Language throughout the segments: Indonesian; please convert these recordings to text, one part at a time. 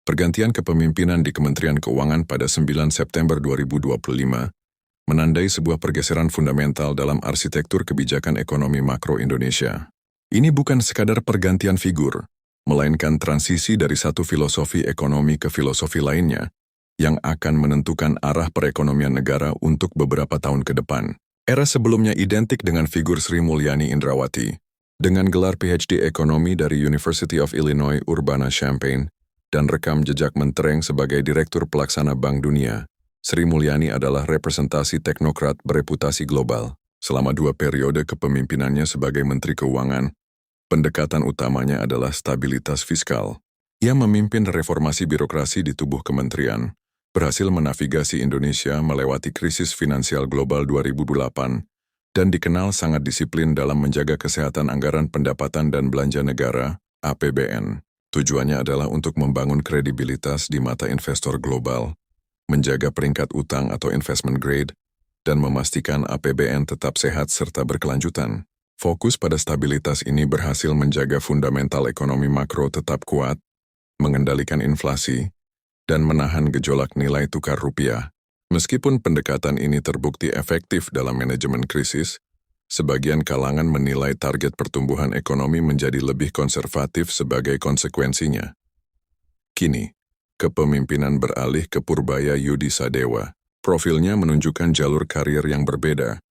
Pergantian kepemimpinan di Kementerian Keuangan pada 9 September 2025 menandai sebuah pergeseran fundamental dalam arsitektur kebijakan ekonomi makro Indonesia. Ini bukan sekadar pergantian figur, melainkan transisi dari satu filosofi ekonomi ke filosofi lainnya yang akan menentukan arah perekonomian negara untuk beberapa tahun ke depan. Era sebelumnya identik dengan figur Sri Mulyani Indrawati, dengan gelar PhD Ekonomi dari University of Illinois Urbana-Champaign dan rekam jejak mentereng sebagai Direktur Pelaksana Bank Dunia. Sri Mulyani adalah representasi teknokrat bereputasi global. Selama 2 periode kepemimpinannya sebagai Menteri Keuangan, pendekatan utamanya adalah stabilitas fiskal. Ia memimpin reformasi birokrasi di tubuh kementerian, berhasil menavigasi Indonesia melewati krisis finansial global 2008, dan dikenal sangat disiplin dalam menjaga kesehatan anggaran pendapatan dan belanja negara, APBN. Tujuannya adalah untuk membangun kredibilitas di mata investor global, menjaga peringkat utang atau investment grade, dan memastikan APBN tetap sehat serta berkelanjutan. Fokus pada stabilitas ini berhasil menjaga fundamental ekonomi makro tetap kuat, mengendalikan inflasi, dan menahan gejolak nilai tukar rupiah. Meskipun pendekatan ini terbukti efektif dalam manajemen krisis, sebagian kalangan menilai target pertumbuhan ekonomi menjadi lebih konservatif sebagai konsekuensinya. Kini, kepemimpinan beralih ke Purbaya Yudi Sadewa. Profilnya menunjukkan jalur karir yang berbeda,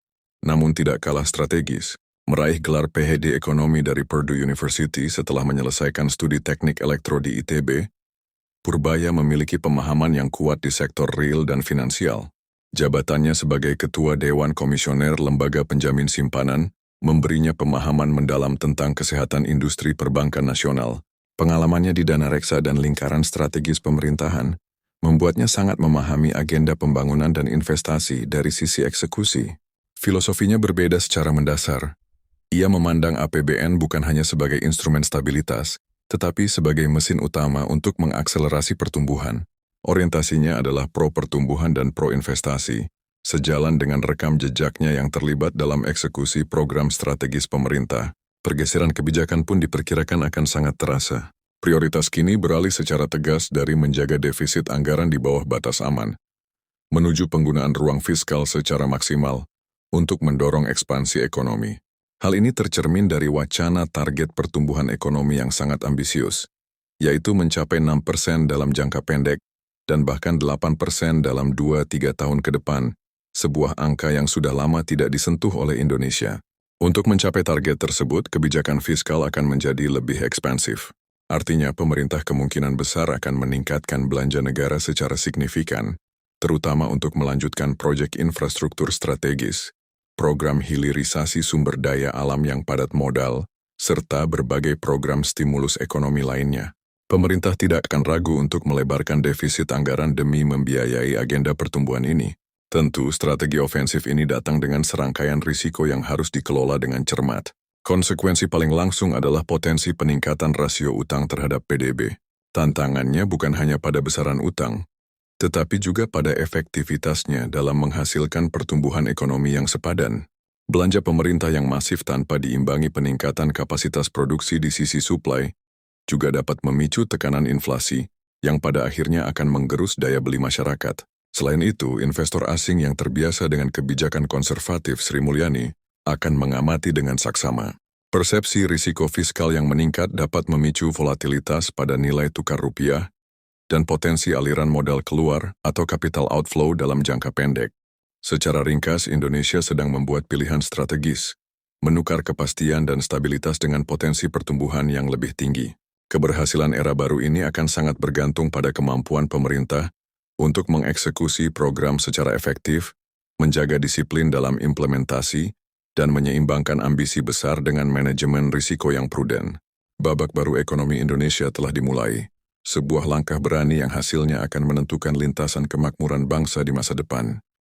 namun tidak kalah strategis. Meraih gelar PhD Ekonomi dari Purdue University setelah menyelesaikan studi teknik elektro di ITB, Purbaya memiliki pemahaman yang kuat di sektor real dan finansial. Jabatannya sebagai Ketua Dewan Komisioner Lembaga Penjamin Simpanan memberinya pemahaman mendalam tentang kesehatan industri perbankan nasional. Pengalamannya di dana reksa dan lingkaran strategis pemerintahan membuatnya sangat memahami agenda pembangunan dan investasi dari sisi eksekusi. Filosofinya berbeda secara mendasar. Ia memandang APBN bukan hanya sebagai instrumen stabilitas, tetapi sebagai mesin utama untuk mengakselerasi pertumbuhan. Orientasinya adalah pro-pertumbuhan dan pro-investasi, sejalan dengan rekam jejaknya yang terlibat dalam eksekusi program strategis pemerintah. Pergeseran kebijakan pun diperkirakan akan sangat terasa. Prioritas kini beralih secara tegas dari menjaga defisit anggaran di bawah batas aman, menuju penggunaan ruang fiskal secara maksimal untuk mendorong ekspansi ekonomi. Hal ini tercermin dari wacana target pertumbuhan ekonomi yang sangat ambisius, yaitu mencapai 6% dalam jangka pendek dan bahkan 8% dalam 2-3 tahun ke depan, sebuah angka yang sudah lama tidak disentuh oleh Indonesia. Untuk mencapai target tersebut, kebijakan fiskal akan menjadi lebih ekspansif. Artinya, pemerintah kemungkinan besar akan meningkatkan belanja negara secara signifikan, terutama untuk melanjutkan proyek infrastruktur strategis, program hilirisasi sumber daya alam yang padat modal, serta berbagai program stimulus ekonomi lainnya. Pemerintah tidak akan ragu untuk melebarkan defisit anggaran demi membiayai agenda pertumbuhan ini. Tentu, strategi ofensif ini datang dengan serangkaian risiko yang harus dikelola dengan cermat. Konsekuensi paling langsung adalah potensi peningkatan rasio utang terhadap PDB. Tantangannya bukan hanya pada besaran utang, tetapi juga pada efektivitasnya dalam menghasilkan pertumbuhan ekonomi yang sepadan. Belanja pemerintah yang masif tanpa diimbangi peningkatan kapasitas produksi di sisi suplai juga dapat memicu tekanan inflasi yang pada akhirnya akan menggerus daya beli masyarakat. Selain itu, investor asing yang terbiasa dengan kebijakan konservatif Sri Mulyani akan mengamati dengan saksama. Persepsi risiko fiskal yang meningkat dapat memicu volatilitas pada nilai tukar rupiah dan potensi aliran modal keluar atau capital outflow dalam jangka pendek. Secara ringkas, Indonesia sedang membuat pilihan strategis, menukar kepastian dan stabilitas dengan potensi pertumbuhan yang lebih tinggi. Keberhasilan era baru ini akan sangat bergantung pada kemampuan pemerintah untuk mengeksekusi program secara efektif, menjaga disiplin dalam implementasi, dan menyeimbangkan ambisi besar dengan manajemen risiko yang prudent. Babak baru ekonomi Indonesia telah dimulai, sebuah langkah berani yang hasilnya akan menentukan lintasan kemakmuran bangsa di masa depan.